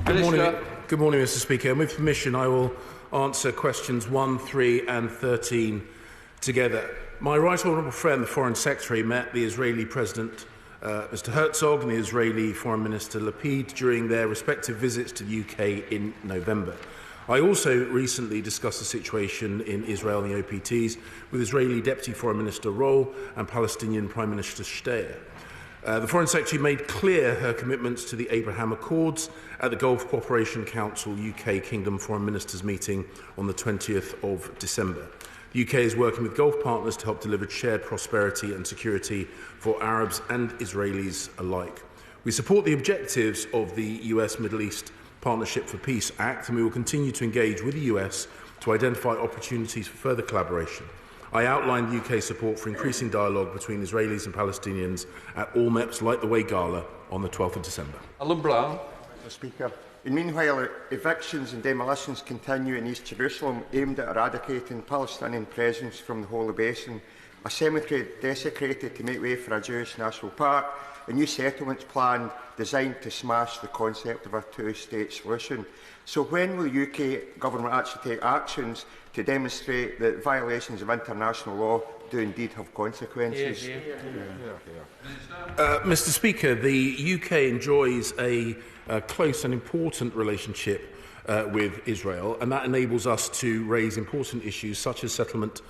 Good morning, Mr. Speaker. And with permission, I will answer questions 1, 3 and 13 together. My right honourable friend, the Foreign Secretary, met the Israeli President, Mr. Herzog, and the Israeli Foreign Minister Lapid during their respective visits to the UK in November. I also recently discussed the situation in Israel and the OPTs with Israeli Deputy Foreign Minister Roll and Palestinian Prime Minister Shteyer. The Foreign Secretary made clear her commitments to the Abraham Accords at the Gulf Cooperation Council UK Kingdom Foreign Ministers meeting on the 20th of December. The UK is working with Gulf partners to help deliver shared prosperity and security for Arabs and Israelis alike. We support the objectives of the US Middle East Partnership for Peace Act, and we will continue to engage with the US to identify opportunities for further collaboration. I outlined the UK's support for increasing dialogue between Israelis and Palestinians at all MEPs like the Way Gala on the 12th of December. Alan Brown. Mr. Speaker. Meanwhile, evictions and demolitions continue in East Jerusalem aimed at eradicating Palestinian presence from the Holy Basin, a cemetery desecrated to make way for a Jewish national park, a new settlements plan designed to smash the concept of a two-state solution. So when will the UK Government actually take actions to demonstrate that violations of international law do indeed have consequences? Mr. Speaker, the UK enjoys a close and important relationship with Israel, and that enables us to raise important issues such as settlement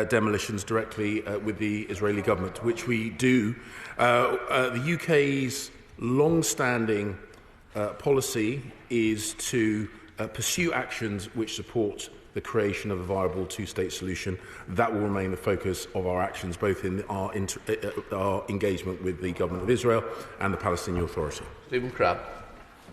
demolitions directly with the Israeli government, which we do. The UK's long-standing policy is to pursue actions which support the creation of a viable two-state solution. That will remain the focus of our actions, both in our engagement with the Government of Israel and the Palestinian Authority. Stephen Crabb.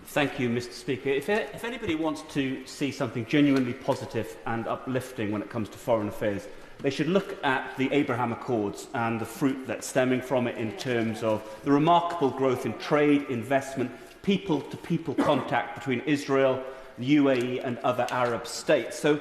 Thank you, Mr. Speaker. If anybody wants to see something genuinely positive and uplifting when it comes to foreign affairs, they should look at the Abraham Accords and the fruit that's stemming from it in terms of the remarkable growth in trade, investment, people-to-people contact between Israel, the UAE and other Arab states. So,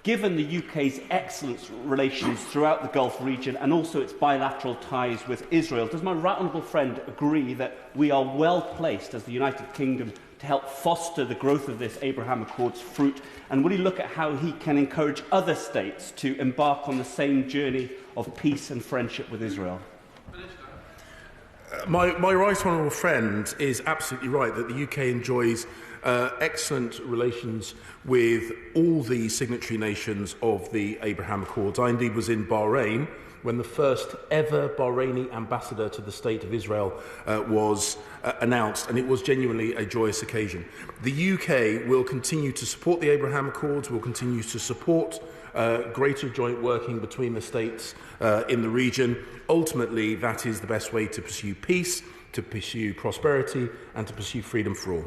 given the UK's excellent relations throughout the Gulf region and also its bilateral ties with Israel, does my right honourable friend agree that we are well placed as the United Kingdom to help foster the growth of this Abraham Accords fruit? And will he look at how he can encourage other states to embark on the same journey of peace and friendship with Israel? My right honourable friend is absolutely right that the UK enjoys excellent relations with all the signatory nations of the Abraham Accords. I indeed was in Bahrain when the first ever Bahraini ambassador to the State of Israel was announced, and it was genuinely a joyous occasion. The UK will continue to support the Abraham Accords, will continue to support greater joint working between the states in the region. Ultimately, that is the best way to pursue peace, to pursue prosperity and to pursue freedom for all.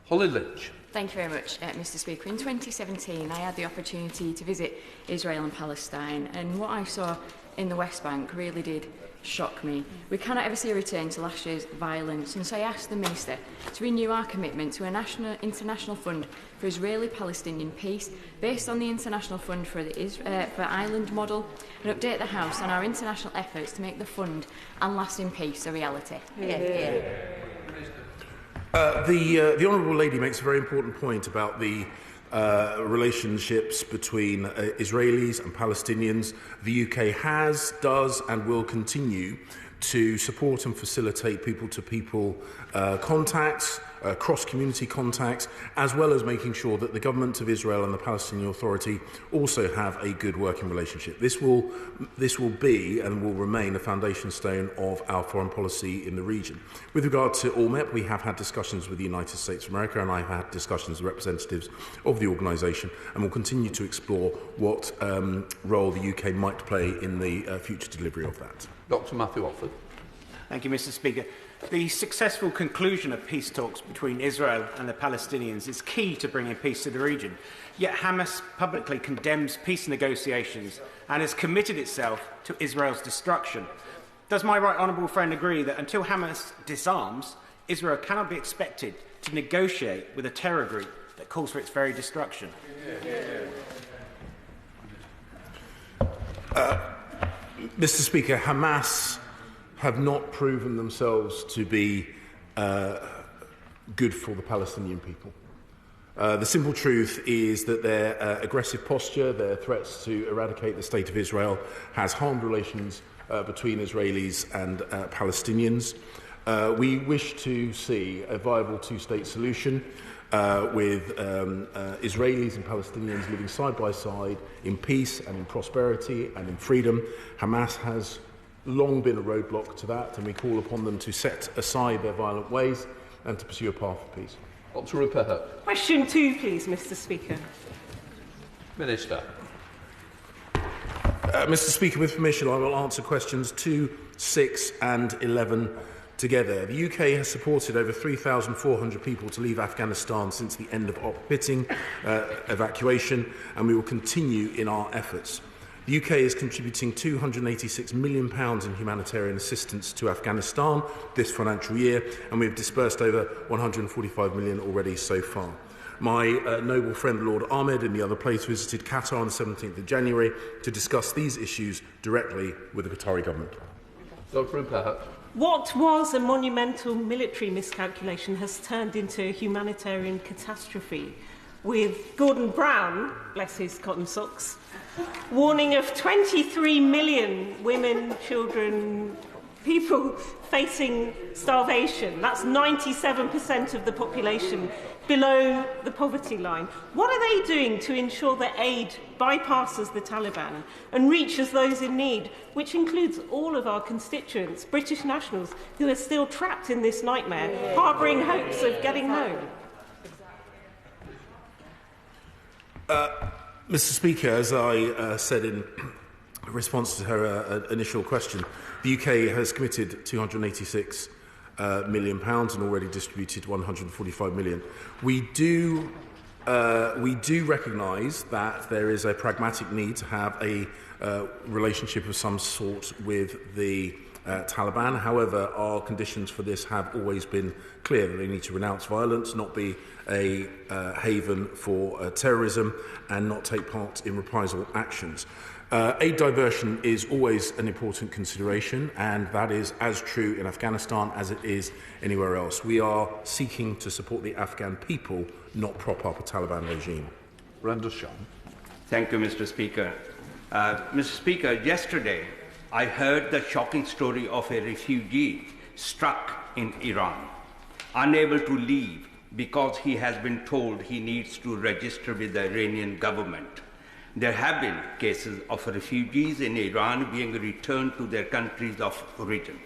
Holly Lynch. Thank you very much, Mr. Speaker. In 2017, I had the opportunity to visit Israel and Palestine, and what I saw in the West Bank really did shock me. We cannot ever see a return to last year's violence, and so I asked the Minister to renew our commitment to a international fund for Israeli-Palestinian peace based on the International Fund for Island model, and update the House on our international efforts to make the fund and lasting peace a reality. The Honourable Lady makes a very important point about the relationships between Israelis and Palestinians. The UK has, does and will continue to support and facilitate people-to-people contacts, cross-community contacts, as well as making sure that the Government of Israel and the Palestinian Authority also have a good working relationship. This will be and will remain a foundation stone of our foreign policy in the region. With regard to ALMEP, we have had discussions with the United States of America, and I've had discussions with representatives of the organisation, and will continue to explore what role the UK might play in the future delivery of that. Dr. Matthew Offord. Thank you, Mr. Speaker. The successful conclusion of peace talks between Israel and the Palestinians is key to bringing peace to the region. Yet Hamas publicly condemns peace negotiations and has committed itself to Israel's destruction. Does my right honourable friend agree that until Hamas disarms, Israel cannot be expected to negotiate with a terror group that calls for its very destruction? Mr. Speaker, Hamas have not proven themselves to be good for the Palestinian people. The simple truth is that their aggressive posture, their threats to eradicate the State of Israel, has harmed relations between Israelis and Palestinians. We wish to see a viable two-state solution with Israelis and Palestinians living side by side in peace and in prosperity and in freedom. Hamas has long been a roadblock to that, and we call upon them to set aside their violent ways and to pursue a path of peace. Question 2, please, Mr. Speaker. Minister. Mr. Speaker, with permission, I will answer questions 2, 6 and 11 together. The UK has supported over 3,400 people to leave Afghanistan since the end of op-pitting evacuation, and we will continue in our efforts. The UK is contributing £286 million in humanitarian assistance to Afghanistan this financial year, and we have disbursed over £145 million already so far. My noble friend Lord Ahmed in the other place visited Qatar on the 17th of January to discuss these issues directly with the Qatari government. Dr. Impahat. What was a monumental military miscalculation has turned into a humanitarian catastrophe, with Gordon Brown, bless his cotton socks, warning of 23 million women, children, people facing starvation. That's 97% of the population below the poverty line. What are they doing to ensure that aid bypasses the Taliban and reaches those in need, which includes all of our constituents, British nationals, who are still trapped in this nightmare, harbouring hopes of getting home? Mr. Speaker, as I said in response to her initial question, the UK has committed £286 million and already distributed £145 million. We do recognise that there is a pragmatic need to have a relationship of some sort with the Taliban. However, our conditions for this have always been clear: that they need to renounce violence, not be a haven for terrorism, and not take part in reprisal actions. Aid diversion is always an important consideration, and that is as true in Afghanistan as it is anywhere else. We are seeking to support the Afghan people, not prop up a Taliban regime. Thank you, Mr. Speaker. Mr. Speaker, yesterday I heard the shocking story of a refugee struck in Iran, unable to leave because he has been told he needs to register with the Iranian government. There have been cases of refugees in Iran being returned to their countries of origin.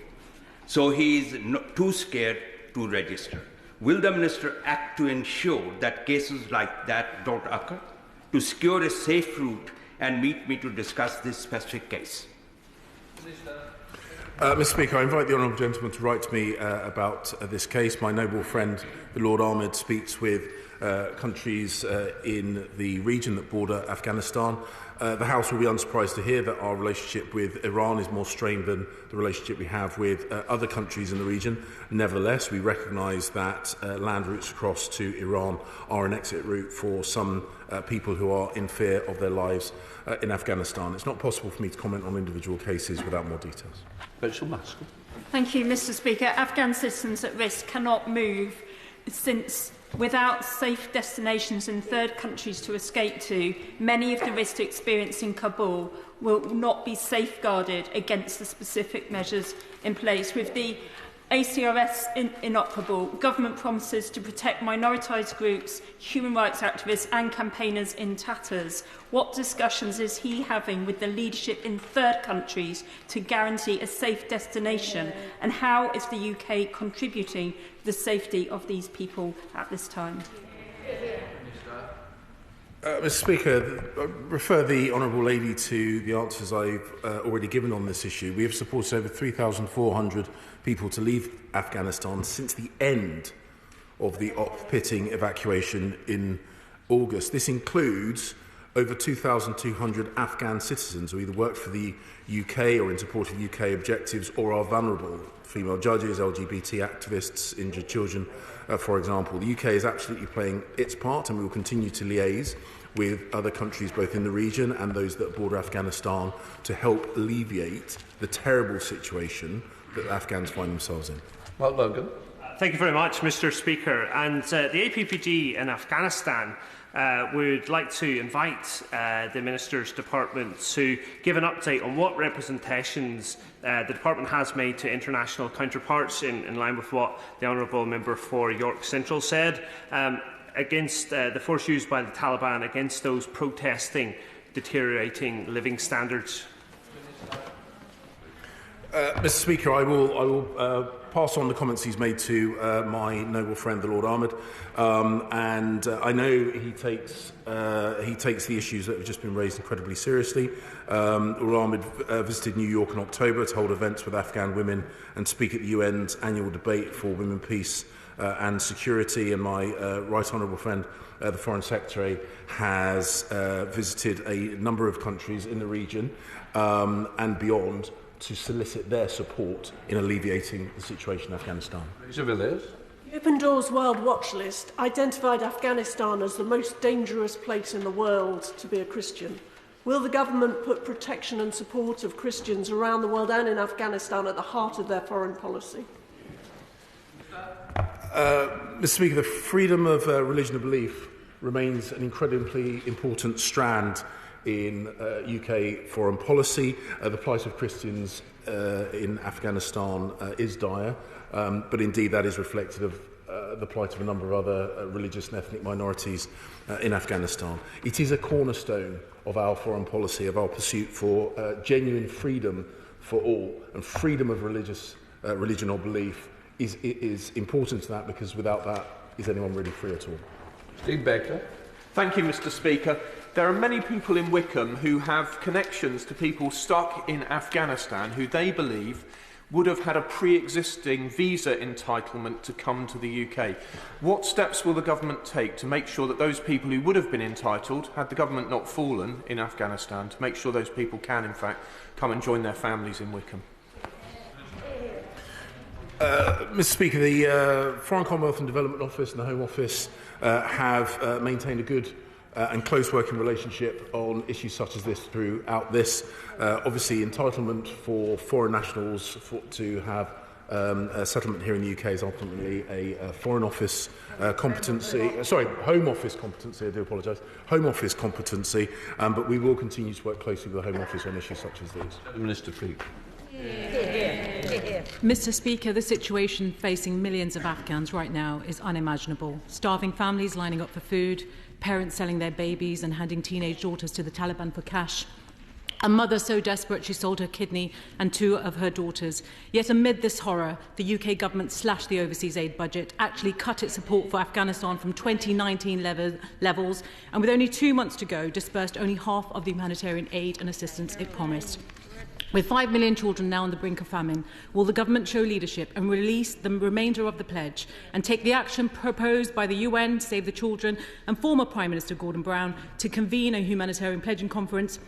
So he is too scared to register. Will the Minister act to ensure that cases like that don't occur, to secure a safe route and meet me to discuss this specific case? Mr. Speaker, I invite the honourable gentleman to write to me about this case. My noble friend, the Lord Ahmed, speaks with countries in the region that border Afghanistan. The House will be unsurprised to hear that our relationship with Iran is more strained than the relationship we have with other countries in the region. Nevertheless, we recognise that land routes across to Iran are an exit route for some people who are in fear of their lives in Afghanistan. It's not possible for me to comment on individual cases without more details. Thank you, Mr. Speaker. Afghan citizens at risk cannot move since without safe destinations in third countries to escape to, many of the risks experienced in Kabul will not be safeguarded against the specific measures in place. With the ACRS inoperable, government promises to protect minoritised groups, human rights activists and campaigners in tatters. What discussions is he having with the leadership in third countries to guarantee a safe destination? And how is the UK contributing to the safety of these people at this time? Mr. Speaker, I refer the Honourable Lady to the answers I've already given on this issue. We have supported over 3,400 people to leave Afghanistan since the end of the op-pitting evacuation in August. This includes over 2,200 Afghan citizens who either work for the UK or in support of UK objectives or are vulnerable. Female judges, LGBT activists, injured children, for example. The UK is absolutely playing its part, and we will continue to liaise with other countries both in the region and those that border Afghanistan to help alleviate the terrible situation that Afghans find themselves in. Mark Logan. Thank you very much, Mr Speaker. And the APPG in Afghanistan would like to invite the Minister's Department to give an update on what representations the Department has made to international counterparts in line with what the Honourable Member for York Central said against the force used by the Taliban against those protesting deteriorating living standards. Mr Speaker, I will pass on the comments he's made to my noble friend, the Lord Ahmed, and I know he takes the issues that have just been raised incredibly seriously. Lord Ahmed visited New York in October to hold events with Afghan women and speak at the UN's annual debate for women, peace and security, and my right honourable friend, the Foreign Secretary, has visited a number of countries in the region and beyond to solicit their support in alleviating the situation in Afghanistan. The Open Doors World Watch List identified Afghanistan as the most dangerous place in the world to be a Christian. Will the government put protection and support of Christians around the world and in Afghanistan at the heart of their foreign policy? Mr Speaker, the freedom of religion and belief remains an incredibly important strand in UK foreign policy. The plight of Christians in Afghanistan is dire, but indeed that is reflective of the plight of a number of other religious and ethnic minorities in Afghanistan. It is a cornerstone of our foreign policy, of our pursuit for genuine freedom for all, and freedom of religion or belief is important to that, because without that, is anyone really free at all? Steve Baker. Thank you, Mr Speaker. There are many people in Wickham who have connections to people stuck in Afghanistan who they believe would have had a pre-existing visa entitlement to come to the UK. What steps will the government take to make sure that those people who would have been entitled, had the government not fallen in Afghanistan, to make sure those people can, in fact, come and join their families in Wickham? Mr Speaker, the Foreign Commonwealth and Development Office and the Home Office have maintained a good and close working relationship on issues such as this throughout this. Obviously, entitlement for foreign nationals to have a settlement here in the UK is ultimately a Foreign Office competency. Home Office competency. I do apologise. Home Office competency, but we will continue to work closely with the Home Office on issues such as these. Minister, please. Mr Speaker, the situation facing millions of Afghans right now is unimaginable. Starving families lining up for food, parents selling their babies and handing teenage daughters to the Taliban for cash, a mother so desperate she sold her kidney and 2 of her daughters. Yet amid this horror, the UK government slashed the overseas aid budget, actually cut its support for Afghanistan from 2019 levels, and with only 2 months to go, dispersed only half of the humanitarian aid and assistance it promised. With 5 million children now on the brink of famine, will the government show leadership and release the remainder of the pledge and take the action proposed by the UN, Save the Children and former Prime Minister Gordon Brown to convene a humanitarian pledging conference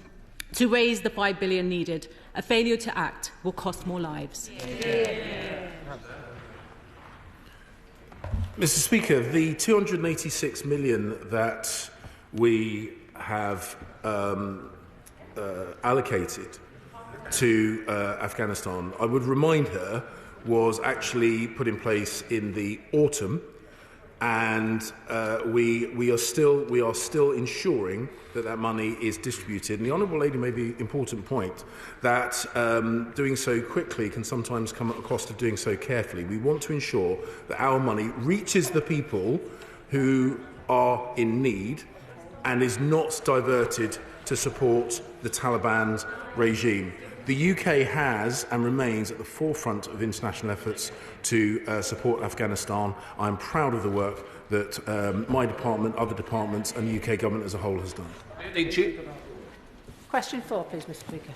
to raise the $5 billion needed? A failure to act will cost more lives. Mr Speaker, the $286 million that we have allocated to Afghanistan, I would remind her, was actually put in place in the autumn, and we are still ensuring that money is distributed. And the Honourable Lady made the important point that doing so quickly can sometimes come at the cost of doing so carefully. We want to ensure that our money reaches the people who are in need and is not diverted to support the Taliban's regime. The UK has and remains at the forefront of international efforts to support Afghanistan. I'm proud of the work that my department, other departments and the UK government as a whole has done. Question 4, please, Mr Speaker.